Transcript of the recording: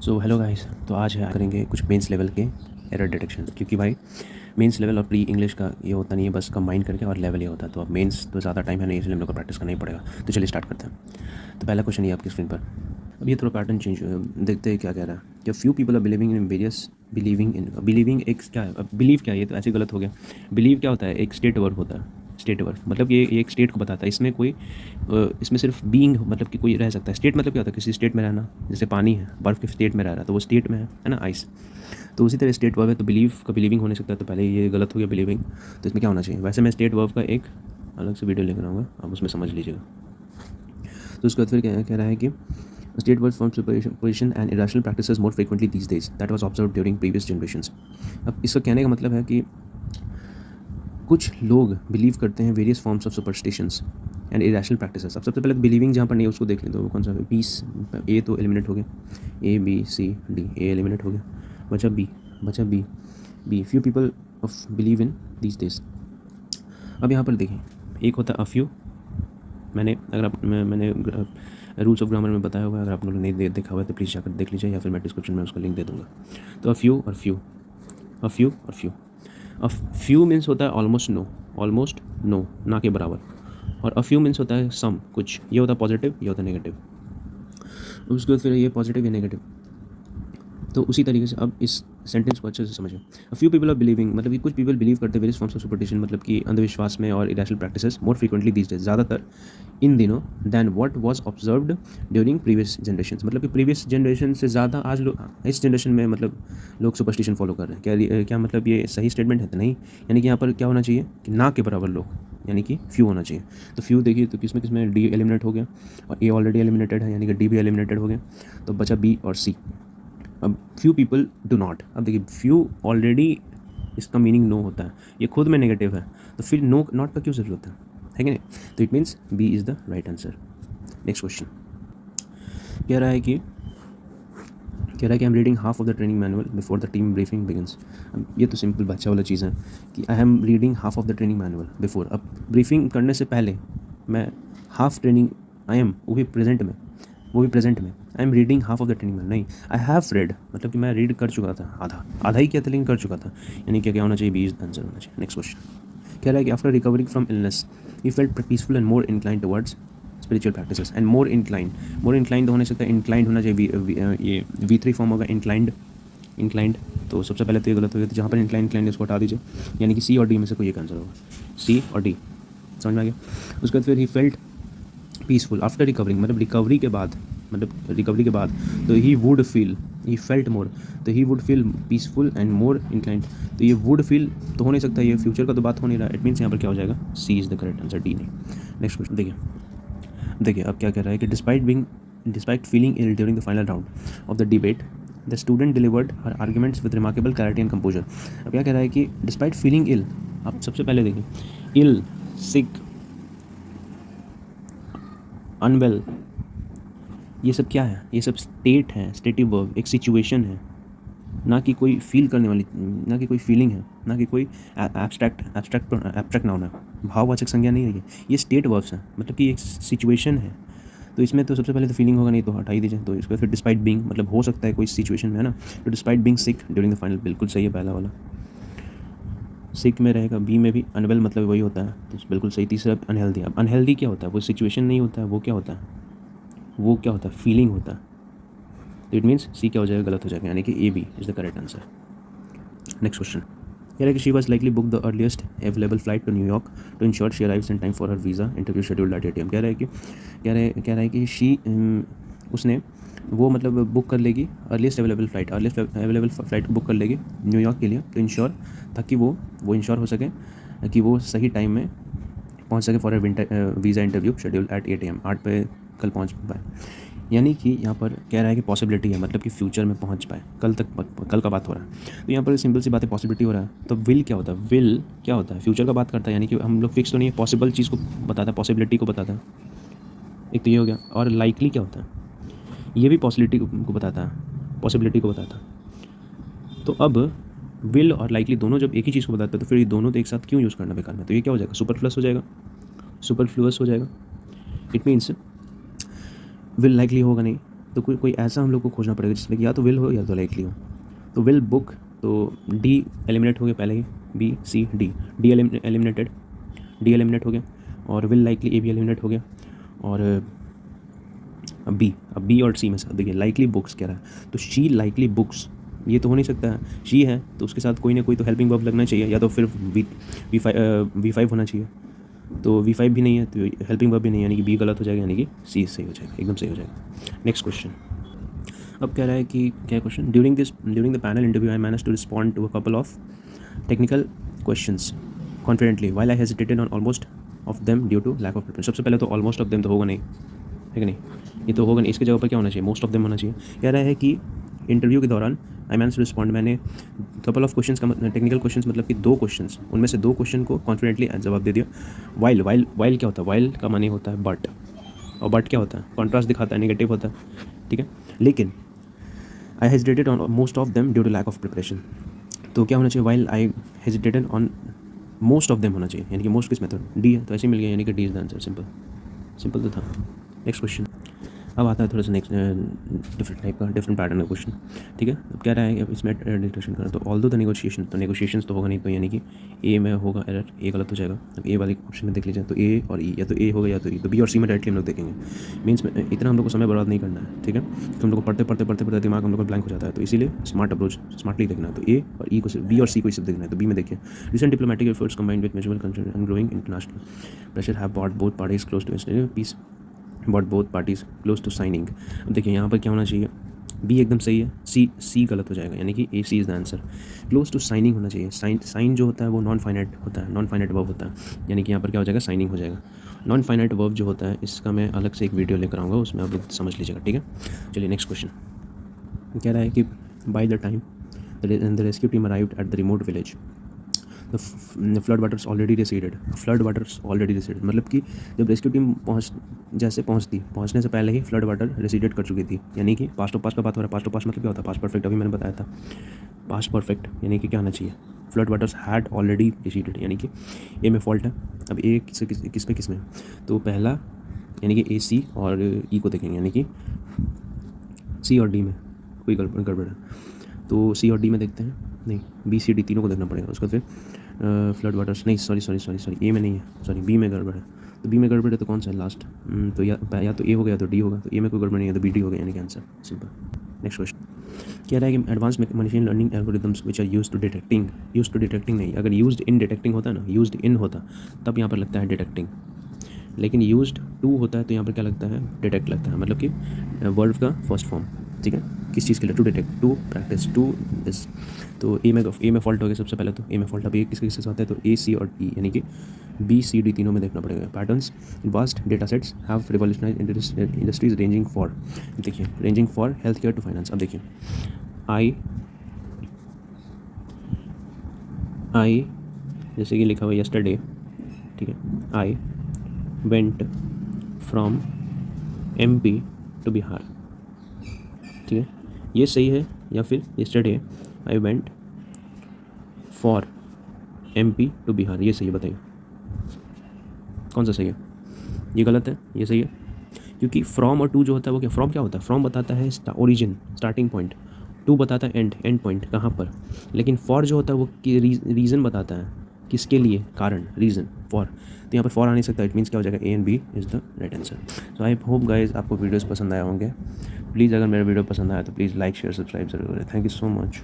So hello guys, तो आज है करेंगे कुछ मेंस लेवल के एरर डिटेक्शन। क्योंकि भाई मेंस लेवल और प्री इंग्लिश का ये होता नहीं है, बस कंबाइन करके और लेवल ये होता है। तो अब मेंस तो ज़्यादा टाइम है नहीं, इसलिए हम लोग को प्रैक्टिस करना ही पड़ेगा। तो चलिए स्टार्ट करते हैं। तो पहला क्वेश्चन ये आपकी स्क्रीन पर। अब ये थोड़ा पैटर्न चेंज देखते हैं क्या कह रहा है। कि few people are believing in various believing एक क्या है, अब बिलीव क्या है, ये तो ऐसे गलत हो गया। बिलीव क्या होता है, एक स्टेट वर्ब होता है। स्टेट वर्ब मतलब ये एक स्टेट को बताता है। इसमें कोई इसमें सिर्फ बीइंग मतलब कि कोई रह सकता है। स्टेट मतलब क्या होता है, किसी स्टेट में रहना। जैसे पानी है, बर्फ़ के स्टेट में रह रहा है तो वो स्टेट में है ना, आइस। तो उसी तरह स्टेट वर्ब है। तो बिलीव का बिलीविंग होने सकता है, तो पहले ये गलत हो गया बिलीविंग। तो इसमें क्या होना चाहिए, वैसे मैं स्टेट वर्ब का एक अलग से वीडियो लेकर आऊँगा, आप उसमें समझ लीजिएगा। तो उसके बाद फिर कह रहा है कि state verb forms position and irrational practices more frequently these days that was observe during previous generations. अब इसका कहने का मतलब है कि कुछ लोग बिलीव करते हैं various forms of superstitions and irrational practices. अब सबसे पहले बिलीविंग जहाँ पर नहीं है उसको देख लें, तो वो कौन सा है, बीस। ए तो एलिमिनेट हो गया, A B C D, A eliminate हो गया, बचा B. B few people of believe in these days. अब यहाँ पर देखें, एक होता है अ फ्यू। मैंने रूल्स ऑफ ग्रामर में बताया हुआ है, अगर आप लोगों ने देखा हुआ है तो प्लीज़ जाकर देख लीजिए, या फिर मैं डिस्क्रिप्शन में उसका लिंक दे दूँगा। तो अ फ्यू और फ्यू, अ फ्यू और फ्यू। अ फ्यू मीन्स होता है ऑलमोस्ट नो, ना के बराबर। और अ फ्यू मीन्स होता है सम, कुछ। ये होता है पॉजिटिव, ये होता है नेगेटिव। उसके बाद फिर ये पॉजिटिव या नेगेटिव। तो उसी तरीके से अब इस सेंटेंस को अच्छे से समझें। A few people are believing मतलब कि कुछ पीपल बिलीव करते हैं वेरियस फॉर्म्स ऑफ सुपरस्टिशन, मतलब कि अंधविश्वास में और irrational practices more frequently these days, ज़्यादातर इन दिनों than what was observed during previous generation. मतलब कि प्रीवियस जनरेशन से ज़्यादा आज लोग इस जनरेशन में मतलब लोग सुपरस्टिशन फॉलो कर रहे हैं। क्या मतलब ये सही स्टेटमेंट है? तो नहीं। यानी कि यहाँ पर क्या होना चाहिए कि ना के बराबर लोग, यानी कि फ्यू होना चाहिए। तो फ्यू देखिए, तो किसमें डी एलिमिनेट हो गया और ए ऑलरेडी एलिमिनेटेड है, यानी कि डी भी एलिमिनेटेड हो गया। तो बचा बी और सी। अब फ्यू पीपल डू नॉट। अब देखिए फ्यू ऑलरेडी इसका मीनिंग नो होता है, ये खुद में नेगेटिव है, तो फिर नो नॉट का क्यों ज़रूरत है कि नहीं? तो it means B is the right answer. Next question कह रहा है कि I am reading half of the training manual before the team briefing begins. अब ये तो सिंपल बच्चा वाला चीज़ है कि I am reading half of the training manual before. अब ब्रीफिंग करने से पहले मैं हाफ ट्रेनिंग, आई एम वो भी प्रेजेंट में, आई am reading half of the training manual नहीं, आई हैव रेड मतलब कि मैं रीड कर चुका था, आधा ही क्या था लेकिन कर चुका था, यानी क्या होना चाहिए, बी इज आंसर होना चाहिए। नेक्स्ट क्वेश्चन कह रहा है कि after recovering from illness he felt peaceful and more incline towards spiritual practices. And more inclined तो होने सकता है, इंक्लाइंड होना चाहिए, ये V3 फॉर्म होगा इंक्लाइंड। तो सबसे पहले तो ये गलत हो गया, तो जहाँ पर इंक्लाइंड इसको हटा दीजिए, यानी कि सी और डी में से कोई एक आंसर होगा, सी और डी। समझ में आ गया? उसके बाद फिर he felt peaceful after recovering, मतलब रिकवरी के बाद, तो ही फेल्ट मोर, तो he would feel peaceful and more inclined. तो ये वुड फील तो हो नहीं सकता, ये फ्यूचर का तो बात हो नहीं रहा, इट मीन्स यहाँ पर क्या हो जाएगा, C is the correct answer, D नहीं। नेक्स्ट क्वेश्चन देखिए अब क्या कह रहा है कि despite feeling ill during the final round of the debate the student delivered her arguments with remarkable clarity and composure. अब क्या कह रहा है कि डिस्पाइट फीलिंग इल, आप सबसे पहले देखिए, इल, सिक, अनवेल, ये सब क्या है, ये सब स्टेट है, स्टेटिव वर्ब, एक सिचुएशन है, ना कि कोई फील करने वाली, ना कि कोई फीलिंग है, ना कि कोई एब्स्ट्रैक्ट नाउन है, भाववाचक संज्ञा नहीं है ये स्टेट वर्ब्स हैं, मतलब कि एक सिचुएशन है। तो इसमें तो सबसे पहले तो फीलिंग होगा नहीं, तो हटा ही दीजिए। तो इसको फिर डिस्पाइट बीइंग मतलब हो सकता है कोई सिचुएशन में, है ना। तो despite being sick during the final बिल्कुल सही है, पहला वाला सिक में रहेगा। बी में भी अनवेल मतलब वही होता है, तो बिल्कुल सही। तीसरा अनहेल्दी। अब अनहेल्दी क्या होता है, वो सिचुएशन नहीं होता है, वो क्या होता है, फीलिंग होता है। तो इट मीन्स सी क्या हो जाएगा, गलत हो जाएगा, यानी कि A B is the correct answer. Next question कह रहा है कि she was likely book the earliest available flight to New York to ensure she arrives in time for her visa interview scheduled at 8 AM। कह रहा है कि उसने वो मतलब बुक कर लेगी अर्लीस्ट अवेलेबल फ्लाइट बुक कर लेगी न्यूयॉर्क के लिए, तो इंश्योर, ताकि वो इंश्योर हो सके कि वो सही टाइम में पहुंच सके for visa interview schedule at 8 AM, 8 पे कल पहुंच पाए। यानी कि यहाँ पर कह रहा है कि पॉसिबिलिटी है, मतलब कि फ्यूचर में पहुँच पाए, कल का बात हो रहा है। तो यहाँ पर सिंपल सी बात है, पॉसिबिलिटी हो रहा है। तो विल क्या होता है, फ्यूचर का बात करता है, यानी कि हम लोग फिक्स तो नहीं है, पॉसिबल चीज़ को बताता है, पॉसिबिलिटी को बताता है। एक तो ये हो गया। और लाइकली क्या होता है, ये भी पॉसिबिलिटी को बताता है। तो अब विल और लाइकली दोनों जब एक ही चीज़ को बताता है, तो फिर ये दोनों तो एक साथ क्यों यूज़ करना बेकार में। तो ये क्या हो जाएगा, सुपरफ्लुअस हो जाएगा। इट मीन्स विल लाइकली होगा नहीं, तो कोई कोई ऐसा हम लोग को खोजना पड़ेगा जिसमें कि या तो विल हो या तो लाइकली हो। तो विल बुक, तो डी एलिमिनेट हो गया पहले ही, B C D, D eliminated, D eliminate हो गया, और विल लाइकली ए भी एलिमिनेट हो गया, और अब बी और सी में से देखिए लाइकली बुक्स कह रहा है, तो शी लाइकली बुक्स ये तो हो नहीं सकता है, शी है तो उसके साथ कोई ना कोई तो हेल्पिंग वर्ब लगना चाहिए, या तो फिर V5 होना चाहिए, तो V5 भी नहीं है तो हेल्पिंग वर्ब भी नहीं है, यानी कि बी गलत हो जाएगा, यानी कि सी सही हो जाएगा, एकदम सही हो जाएगा। नेक्स्ट क्वेश्चन, अब कह रहा है कि क्या question, during the panel interview I manage to respond to a couple of technical questions confidently while I hesitated on almost of them due to lack of preparation. सबसे पहले तो ऑलमोस्ट ऑफ देम तो होगा नहीं, है कि नहीं, ये तो होगा नहीं, इसके जगह पर क्या होना चाहिए, मोस्ट ऑफ देम होना चाहिए। कह रहा है कि इंटरव्यू के दौरान आई मैनेज टू रिस्पॉन्ड, मैंने कपल ऑफ क्वेश्चंस का टेक्निकल क्वेश्चंस मतलब कि 2 क्वेश्चंस, उनमें से 2 क्वेश्चन को कॉन्फिडेंटली जवाब दे दिया। वाइल क्या होता है, वाइल का मानी होता है बट, और बट क्या होता है, कॉन्ट्रास्ट दिखाता है, नेगेटिव होता है, ठीक है। लेकिन I hesitated on most of them due to lack of preparation, तो क्या होना चाहिए, while I hesitated on most of them होना चाहिए, यानी कि मोस्ट किस मेथड, डी है तो ऐसे मिल गया, यानी कि D is the answer, simple तो था। नेक्स्ट क्वेश्चन, अब आता है थोड़ा सा नेक्स्ट डिफरेंट टाइप का, डिफरेंट पैटर्न का क्वेश्चन, ठीक है। अब कह रहा है अब इसमें डिस्कशन करना, तो ऑल्दो द नेगोशिएशन तो होगा नहीं, तो यानी कि ए में होगा एरर, ए गलत हो जाएगा। अब ए वाले ऑप्शन में देख लीजिए, तो ए और ई, या तो ए होगा या तो ई, तो बी और सी में डायरेक्टली हम लोग देखेंगे। मीन्स में इतना हम लोग को समय बर्बाद नहीं करना है, ठीक है, तो हम लोग को पढ़ते दिमाग हम लोग का ब्लैंक हो जाता है, तो इसीलिए स्मार्ट अप्रोच, स्मार्टली देखना है, तो ए और ई को, बी और सी को सिर्फ देखना है, तो बी में देखिए, recent diplomatic efforts combined with mutual concern and growing international pressure have bought both parties close to peace, but both parties close to signing. अब देखिए यहाँ पर क्या होना चाहिए, बी एकदम सही है, सी गलत हो जाएगा, यानी कि A C is the answer. Close to signing होना चाहिए, साइन जो होता है वो नॉन फाइनाइट होता है, नॉन फाइनाइट वर्ब होता है, यानी कि यहाँ पर क्या हो जाएगा, साइनिंग हो जाएगा। नॉन फाइनाइट वर्ब जो होता है इसका मैं अलग से एक वीडियो लेकर आऊँगा, उसमें आप लोग समझ लीजिएगा, ठीक है। चलिए नेक्स्ट क्वेश्चन, कह रहा है कि by the time the rescue team arrived at the remote village the flood waters already receded, मतलब कि जब रेस्क्यू टीम पहुंचने से पहले ही फ्लड वाटर रिसीडेड कर चुकी थी, यानी कि पास्ट ऑफ पास्ट का बात हो रहा है। पास्ट ऑफ पास्ट मतलब क्या होता है, पास्ट परफेक्ट, अभी मैंने बताया था, पास्ट परफेक्ट यानी कि क्या आना चाहिए, flood waters had already receded, यानी कि ए में फॉल्ट है। अब ए किस में, तो पहला यानी कि ए सी और ई को देखेंगे, यानी कि सी और डी में कोई गड़बड़ है, तो सी और डी में देखते हैं, नहीं बी सी डी तीनों को देखना पड़ेगा। उसके फिर फ्लड वाटर्स, नहीं सॉरी ए में नहीं है, सॉरी बी में गड़बड़ है, तो बी में गड़बड़ है तो कौन सा है लास्ट, तो या तो ए हो गया तो डी होगा, तो ए में कोई गड़बड़ नहीं है तो बी डी हो गया, यानी कि आंसर सिंपल। नेक्स्ट क्वेश्चन, कह रहा है कि advance machine learning algorithms which are used to detecting नहीं, अगर यूज्ड इन डिटेक्टिंग होता ना, यूज्ड इन होता तब यहाँ पर लगता है डिटेक्टिंग, लेकिन यूज्ड टू होता है तो यहाँ पर क्या लगता है, डिटेक्ट लगता है, मतलब कि वर्ब का फर्स्ट फॉर्म, ठीक है, किस चीज़ के लिए, to detect, to practice, to this, तो ए में फॉल्ट हो गया सबसे पहले, तो ए में फॉल्ट। अब ए किसके साथ है, तो ए सी और ई, यानी कि बी सी डी तीनों में देखना पड़ेगा। Patterns vast data sets have revolutionized industries ranging for, देखिए ranging for health care to finance. अब देखिए आई जैसे कि लिखा हुआ यस्टरडे, ठीक है, I went from MP to Bihar, ठीक है, ये सही है, या फिर yesterday I went for MP to Bihar, ये सही है, बताइए कौन सा सही है, ये गलत है, ये सही है, क्योंकि फ्रॉम और टू जो होता है वो क्या, फ्रॉम क्या होता है, फ्रॉम बताता है ओरिजिन, स्टार्टिंग पॉइंट, टू बताता है एंड पॉइंट कहाँ पर, लेकिन फॉर जो होता है वो रीज़न बताता है, किसके लिए, कारण, रीज़न, फॉर, तो यहाँ पर फॉर आ नहीं सकता, इट मीन्स क्या हो जाएगा, A and B is the right answer. So I hope guys आपको वीडियोस पसंद आए होंगे, प्लीज़ अगर मेरा वीडियो पसंद आया तो प्लीज़ लाइक शेयर सब्सक्राइब जरूर करें। Thank you so much.